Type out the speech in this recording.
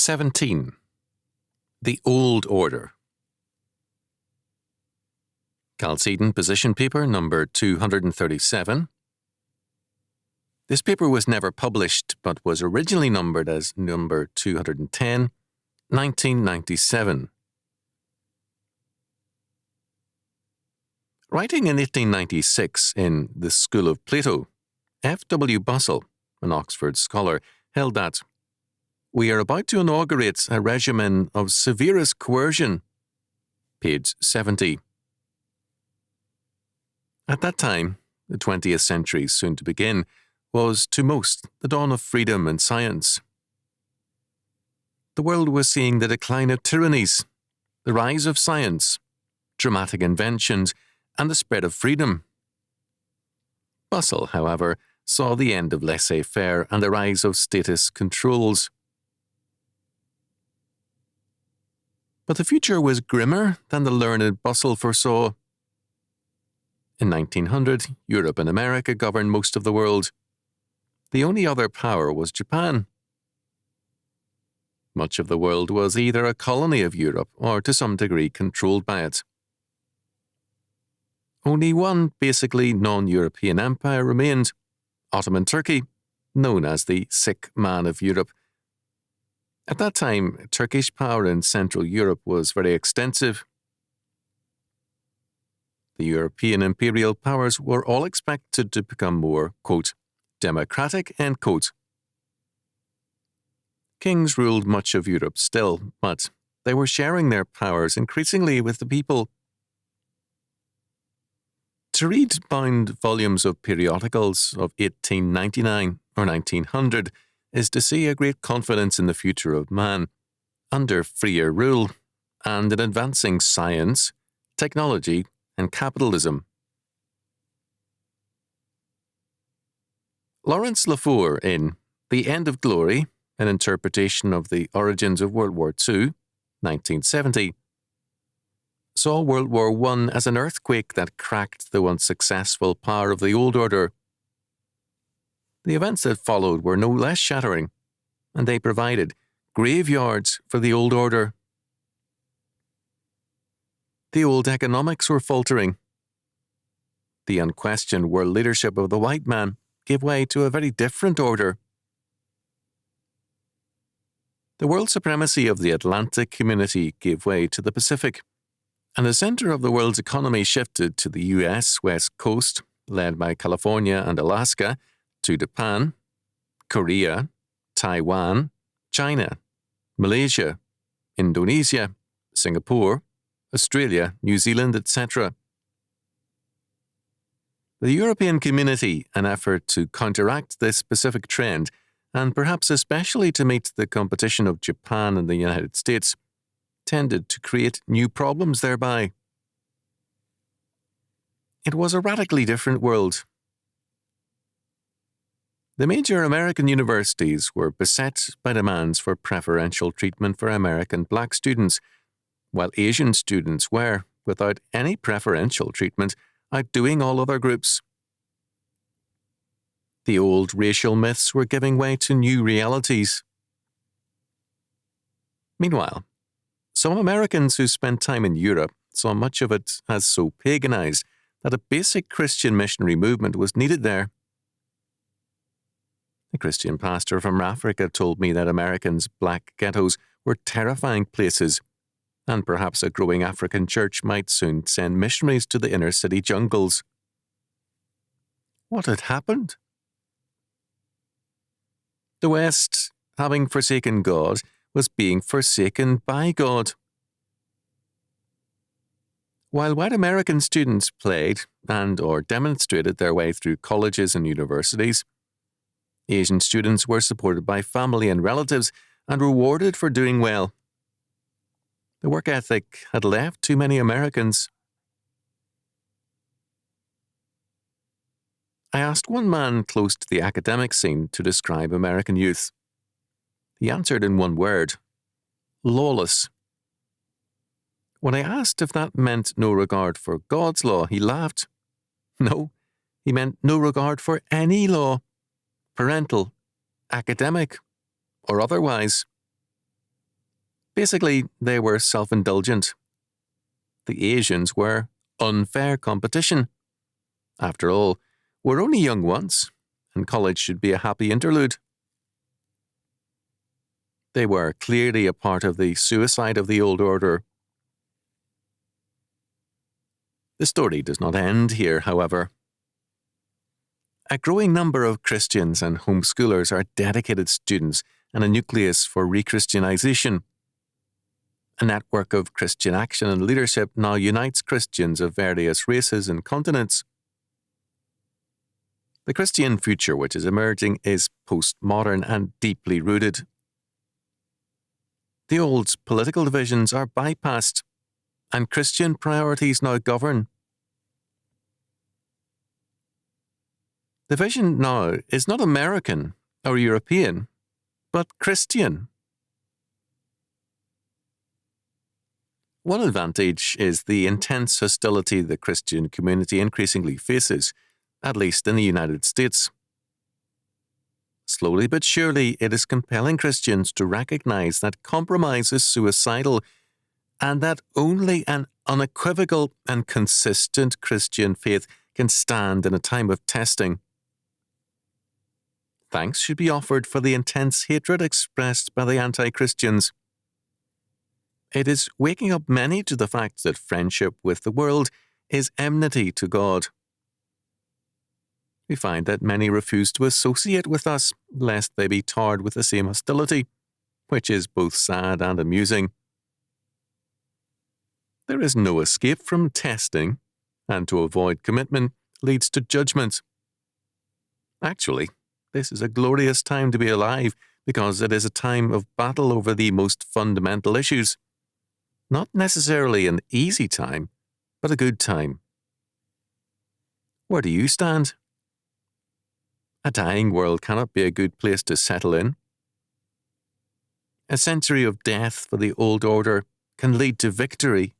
17. The Old Order. Chalcedon Position Paper number 237. This paper was never published, but was originally numbered as number 210, 1997. Writing in 1896 in The School of Plato, F.W. Bussell, an Oxford scholar, held that we are about to inaugurate a regimen of severest coercion. Page 70. At that time, the 20th century, soon to begin, was to most the dawn of freedom and science. The world was seeing the decline of tyrannies, the rise of science, dramatic inventions, and the spread of freedom. Bussell, however, saw the end of laissez-faire and the rise of status controls. But the future was grimmer than the learned Bussell foresaw. In 1900, Europe and America governed most of the world. The only other power was Japan. Much of the world was either a colony of Europe or to some degree controlled by it. Only one basically non-European empire remained, Ottoman Turkey, known as the sick man of Europe. At that time, Turkish power in Central Europe was very extensive. The European imperial powers were all expected to become more, quote, democratic, end quote. Kings ruled much of Europe still, but they were sharing their powers increasingly with the people. To read bound volumes of periodicals of 1899 or 1900 is to see a great confidence in the future of man, under freer rule, and in advancing science, technology, and capitalism. Lawrence Lefort, in The End of Glory, an interpretation of the origins of World War II, 1970, saw World War I as an earthquake that cracked the once successful power of the old order. The events that followed were no less shattering, and they provided graveyards for the old order. The old economics were faltering. The unquestioned world leadership of the white man gave way to a very different order. The world supremacy of the Atlantic community gave way to the Pacific, and the center of the world's economy shifted to the U.S. West Coast, led by California and Alaska, to Japan, Korea, Taiwan, China, Malaysia, Indonesia, Singapore, Australia, New Zealand, etc. The European community, an effort to counteract this specific trend, and perhaps especially to meet the competition of Japan and the United States, tended to create new problems thereby. It was a radically different world. The major American universities were beset by demands for preferential treatment for American black students, while Asian students were, without any preferential treatment, outdoing all other groups. The old racial myths were giving way to new realities. Meanwhile, some Americans who spent time in Europe saw much of it as so paganized that a basic Christian missionary movement was needed there. A Christian pastor from Africa told me that Americans' black ghettos were terrifying places, and perhaps a growing African church might soon send missionaries to the inner city jungles. What had happened? The West, having forsaken God, was being forsaken by God. While white American students played and or demonstrated their way through colleges and universities, Asian students were supported by family and relatives and rewarded for doing well. The work ethic had left too many Americans. I asked one man close to the academic scene to describe American youth. He answered in one word: lawless. When I asked if that meant no regard for God's law, he laughed. No, he meant no regard for any law, parental, academic, or otherwise. Basically, they were self-indulgent. The Asians were unfair competition. After all, we're only young once, and college should be a happy interlude. They were clearly a part of the suicide of the old order. The story does not end here, however. A growing number of Christians and homeschoolers are dedicated students and a nucleus for re-Christianization. A network of Christian action and leadership now unites Christians of various races and continents. The Christian future which is emerging is postmodern and deeply rooted. The old political divisions are bypassed, and Christian priorities now govern. The vision now is not American or European, but Christian. One advantage is the intense hostility the Christian community increasingly faces, at least in the United States. Slowly but surely, it is compelling Christians to recognize that compromise is suicidal and that only an unequivocal and consistent Christian faith can stand in a time of testing. Thanks should be offered for the intense hatred expressed by the anti-Christians. It is waking up many to the fact that friendship with the world is enmity to God. We find that many refuse to associate with us, lest they be tarred with the same hostility, which is both sad and amusing. There is no escape from testing, and to avoid commitment leads to judgment. Actually, this is a glorious time to be alive, because it is a time of battle over the most fundamental issues. Not necessarily an easy time, but a good time. Where do you stand? A dying world cannot be a good place to settle in. A century of death for the old order can lead to victory